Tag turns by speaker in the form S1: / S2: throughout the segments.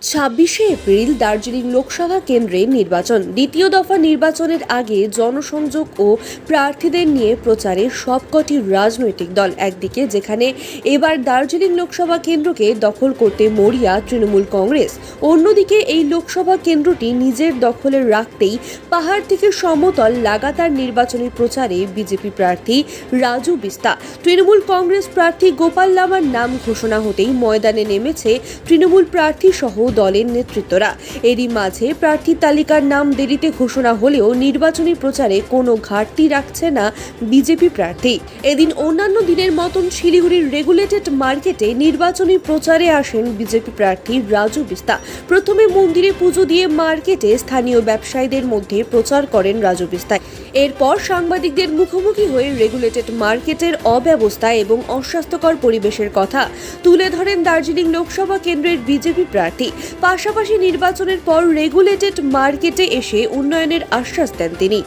S1: ছাব্বিশে এপ্রিল দার্জিলিং লোকসভা কেন্দ্রে নির্বাচন। দ্বিতীয় দফা নির্বাচনের আগে জনসংযোগ ও প্রার্থীদের নিয়ে প্রচারে সবকটি রাজনৈতিক দল একদিকে, যেখানে এবার দার্জিলিং লোকসভা কেন্দ্রকে দখল করতে মরিয়া তৃণমূল কংগ্রেস, অন্যদিকে এই লোকসভা কেন্দ্রটি নিজের দখলে রাখতেই পাহাড় থেকে সমতল লাগাতার নির্বাচনী প্রচারে বিজেপি প্রার্থী রাজু বিস্তা। তৃণমূল কংগ্রেস প্রার্থী গোপাল লামার নাম ঘোষণা হতেই ময়দানে নেমেছে তৃণমূল প্রার্থী সহ দলের নেতৃত্বরা। এরই মাঝে প্রার্থী তালিকার নাম দেরিতে ঘোষণা হলেও নির্বাচনী প্রচারে কোনো ঘাটতি রাখছে না বিজেপি প্রার্থী। এদিন অন্যান্য দিনের মতন শিলিগুড়ির রেগুলেটেড মার্কেটে নির্বাচনী প্রচারে আসেন বিজেপি প্রার্থী রাজু বিস্তা। প্রথমে মন্দিরে পুজো দিয়ে মার্কেটে স্থানীয় ব্যবসায়ীদের মধ্যে প্রচার করেন রাজু বিস্তা। এরপর সাংবাদিকদের মুখোমুখি হয়ে রেগুলেটেড মার্কেটের অব্যবস্থা এবং অস্বাস্থ্যকর পরিবেশের কথা তুলে ধরেন দার্জিলিং লোকসভা কেন্দ্রের বিজেপি প্রার্থী। পাশাপাশি নির্বাচনের পর রেগুলেটেড মার্কেটে এসে উন্নয়নের আশ্বাস দেন তিনি।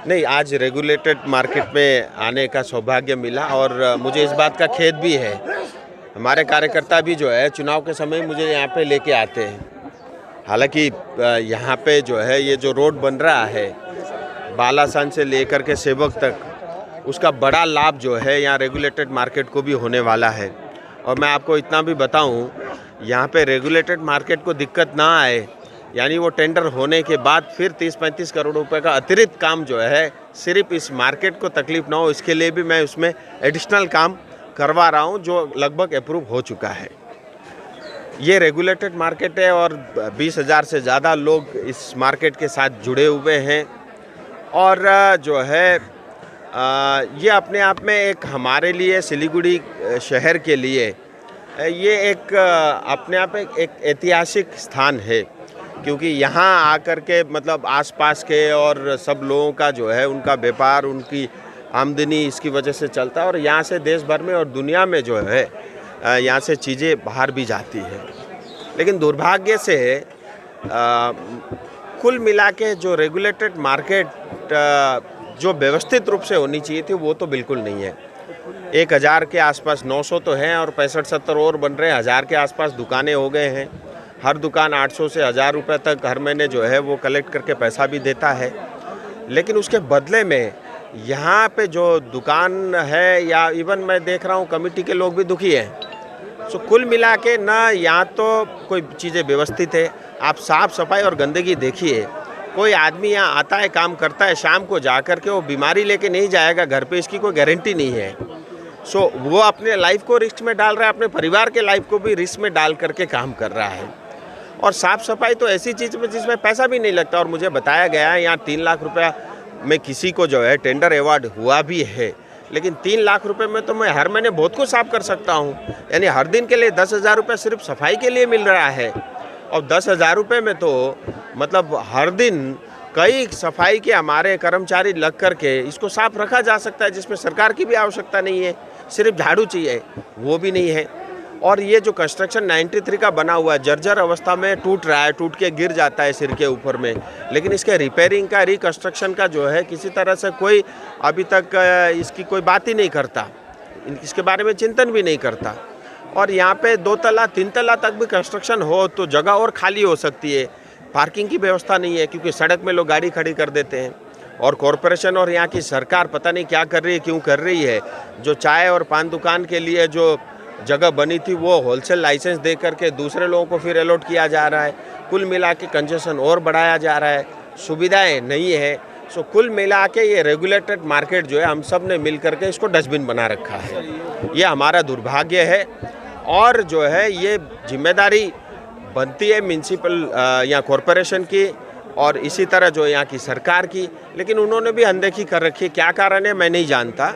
S2: नहीं, आज रेगुलेटेड मार्केट में आने का सौभाग्य मिला और मुझे इस बात का खेद भी है। हमारे कार्यकर्ता भी जो है चुनाव के समय मुझे यहाँ पे लेके आते हैं। हालांकि यहाँ पे जो है ये जो रोड बन रहा है बालासन से लेकर के सेवक तक, उसका बड़ा लाभ जो है यहाँ रेगुलेटेड मार्केट को भी होने वाला है। और मैं आपको इतना भी बताऊँ, यहाँ पे रेगुलेटेड मार्केट को दिक्कत ना आए, यानी वो टेंडर होने के बाद फिर 30-35 करोड़ रुपए का अतिरिक्त काम जो है सिर्फ इस मार्केट को तकलीफ ना हो, इसके लिए भी मैं उसमें एडिशनल काम करवा रहा हूँ जो लगभग अप्रूव हो चुका है। ये रेगुलेटेड मार्केट है और 20,000 से ज़्यादा लोग इस मार्केट के साथ जुड़े हुए हैं। और जो है ये अपने आप में एक हमारे लिए सिलीगुड़ी शहर के लिए ये एक अपने आप एक ऐतिहासिक स्थान है, क्योंकि यहाँ आकर के मतलब आसपास के और सब लोगों का जो है उनका व्यापार, उनकी आमदनी इसकी वजह से चलता है। और यहाँ से देश भर में और दुनिया में जो है यहाँ से चीज़ें बाहर भी जाती है। लेकिन दुर्भाग्य से कुल मिला के जो रेगुलेटेड मार्केट जो व्यवस्थित रूप से होनी चाहिए थी वो तो बिल्कुल नहीं है। 1,000 के आसपास 900 तो हैं और 65-70 और बन रहे हैं। 1,000 के आसपास दुकानें हो गए हैं। हर दुकान 800 से 1,000 रुपये तक हर महीने जो है वो कलेक्ट करके पैसा भी देता है। लेकिन उसके बदले में यहाँ पे जो दुकान है, या इवन मैं देख रहा हूँ कमेटी के लोग भी दुखी हैं। सो कुल मिला के ना यहाँ तो कोई चीज़ें व्यवस्थित है। आप साफ़ सफाई और गंदगी देखिए। कोई आदमी यहाँ आता है, काम करता है, शाम को जा कर के वो बीमारी लेके नहीं जाएगा घर पे, इसकी कोई गारंटी नहीं है। सो वो अपने लाइफ को रिस्क में डाल रहा है, अपने परिवार के लाइफ को भी रिस्क में डाल करके काम कर रहा है। और साफ़ सफाई तो ऐसी चीज़ में जिसमें पैसा भी नहीं लगता। और मुझे बताया गया है यहाँ 3 लाख रुपया में किसी को जो है टेंडर अवार्ड हुआ भी है। लेकिन 3 लाख रुपए में तो मैं हर महीने बहुत कुछ साफ कर सकता हूँ। यानी हर दिन के लिए 10,000 रुपये सिर्फ सफाई के लिए मिल रहा है। और 10,000 रुपये में तो मतलब हर दिन कई सफाई के हमारे कर्मचारी लग करके इसको साफ रखा जा सकता है, जिसमें सरकार की भी आवश्यकता नहीं है, सिर्फ झाड़ू चाहिए, वो भी नहीं है। और ये जो कंस्ट्रक्शन 93 का बना हुआ है, जर्जर अवस्था में टूट रहा है, टूट के गिर जाता है सिर के ऊपर में। लेकिन इसके रिपेयरिंग का, रिकंस्ट्रक्शन का जो है किसी तरह से कोई अभी तक इसकी कोई बात ही नहीं करता, इसके बारे में चिंतन भी नहीं करता। और यहाँ पे 2 तला 3 तला तक भी कंस्ट्रक्शन हो तो जगह और खाली हो सकती है। पार्किंग की व्यवस्था नहीं है, क्योंकि सड़क में लोग गाड़ी खड़ी कर देते हैं। और कॉरपोरेशन और यहाँ की सरकार पता नहीं क्या कर रही है, क्यों कर रही है। जो चाय और पान दुकान के लिए जो जगह बनी थी वो होलसेल लाइसेंस दे करके दूसरे लोगों को फिर अलॉट किया जा रहा है। कुल मिला के कंजेशन और बढ़ाया जा रहा है, सुविधाएं नहीं है। सो कुल मिला के ये रेगुलेटेड मार्केट जो है हम सब ने मिल करके इसको डस्टबिन बना रखा है। ये हमारा दुर्भाग्य है और जो है ये जिम्मेदारी बनती है म्यूनसिपल या कॉरपोरेशन की और इसी तरह जो यहाँ की सरकार की। लेकिन उन्होंने भी अनदेखी कर रखी है। क्या कारण है मैं नहीं जानता,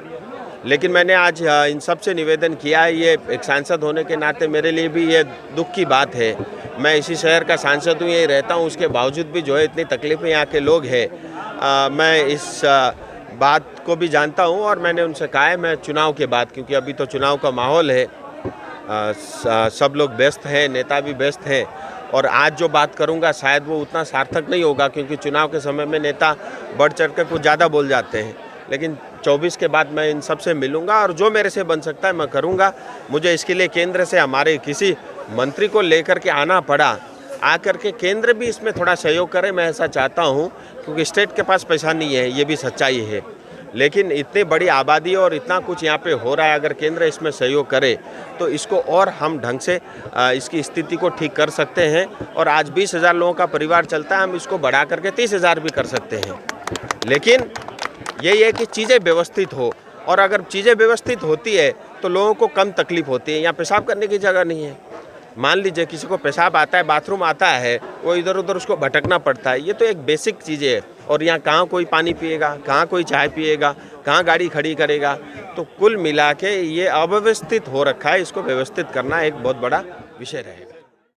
S2: लेकिन मैंने आज इन सब से निवेदन किया है। ये एक सांसद होने के नाते मेरे लिए भी ये दुख की बात है। मैं इसी शहर का सांसद हूँ, यही रहता हूँ, उसके बावजूद भी जो है इतनी तकलीफ़ें यहाँ के लोग हैं। मैं इस बात को भी जानता हूँ और मैंने उनसे कहा है मैं चुनाव के बाद, क्योंकि अभी तो चुनाव का माहौल है, सब लोग व्यस्त हैं, नेता भी व्यस्त हैं। और आज जो बात करूँगा शायद वो उतना सार्थक नहीं होगा, क्योंकि चुनाव के समय में नेता बढ़ चढ़ कर कुछ ज़्यादा बोल जाते हैं। लेकिन 24 के बाद मैं इन सब से मिलूंगा और जो मेरे से बन सकता है मैं करूंगा। मुझे इसके लिए केंद्र से हमारे किसी मंत्री को लेकर के आना पड़ा, आकर के केंद्र भी इसमें थोड़ा सहयोग करे, मैं ऐसा चाहता हूं, क्योंकि स्टेट के पास पैसा नहीं है, ये भी सच्चाई है। लेकिन इतनी बड़ी आबादी और इतना कुछ यहाँ पे हो रहा है, अगर केंद्र इसमें सहयोग करे तो इसको और हम ढंग से इसकी स्थिति को ठीक कर सकते हैं। और आज 20,000 लोगों का परिवार चलता है, हम इसको बढ़ा करके 30,000 भी कर सकते हैं। लेकिन यही है कि चीज़ें व्यवस्थित हो, और अगर चीज़ें व्यवस्थित होती है तो लोगों को कम तकलीफ होती है। यहाँ पेशाब करने की जगह नहीं है। मान लीजिए किसी को पेशाब आता है, बाथरूम आता है, वो इधर उधर उसको भटकना पड़ता है। ये तो एक बेसिक चीज़ें है। और यहाँ कहाँ कोई पानी पिएगा, कहाँ कोई चाय पिएगा, कहाँ गाड़ी खड़ी करेगा। तो कुल मिला के ये अव्यवस्थित हो रखा है, इसको व्यवस्थित करना एक बहुत बड़ा विषय रहेगा।